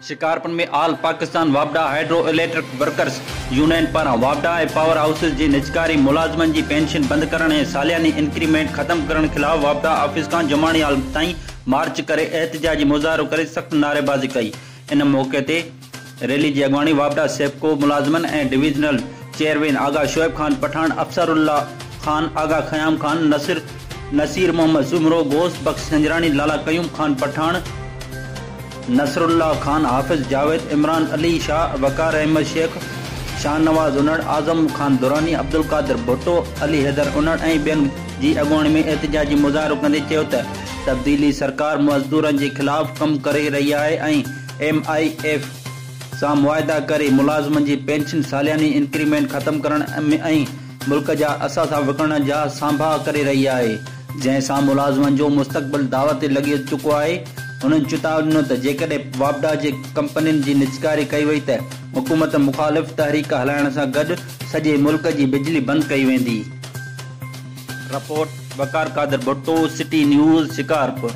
शिकारपुर में ऑल पाकिस्तान वापडा hydro electric workers union पारां वापडा ऐं पावर हाउसिस जी निजकारी मुलाज़िमनि जी पेंशन बंद करण ऐं सालियानी इंक्रीमेंट ख़त्म करण खिलाफ़ वापडा ऑफिस खां जमाणी हॉल ताईं मार्च करे एहतजाजी मुज़ाहिरो करे सख़्त नारेबाज़ी कई। इन मौक़े ते रैली जी अॻवानी वापडा सेप्को मुलाज़िमनि ऐं डिवीज़नल चेयरमैन आगा शोएब खान पठान, अफसरुल्ला खान, आगा ख़याम खान, नसीर मोहम्मद ज़ुमरो, गोश्त बख्श संजरानी, लाला कयूम खान पठान, नसरुल्ला खान, हाफिज जावेद, इमरान अली शाह, वकार अहमद शेख, शाहनवाज उनड़, आजम खान दुरानी, अब्दुल कादिर भुट्टो, अली हैदर उनड़ ऐं ॿियनि जी अॻुवाणी में एहतजाजी मुज़ाहिरो कंदे चयो त तब्दीली सरकार मज़दूरनि जे ख़िलाफ़ कमु करे रही आहे ऐं MIF सां मुआहिदा करे मुलाज़िमनि जी पेंशन सालियानी इंक्रीमेंट ख़त्म करण ऐं मुल्क जा असासा विकिणण जा सांभा करे रही आहे, जंहिं सां मुलाज़िमनि जो मुस्तक़बिल दाव ते लॻी चुको आहे। उन्हनि चेतावनी ॾिनो त जेकॾहिं वापडा जे कंपनियुनि जी निजकारी कई वई त हुकूमत मुखालिफ़ तहरीक हलाइण सां गॾु सॼे मुल्क जी बिजली बंदि कई वेंदी। रिपोर्ट वकार कादिर भुट्टो, सिटी न्यूज़, शिकारपुर।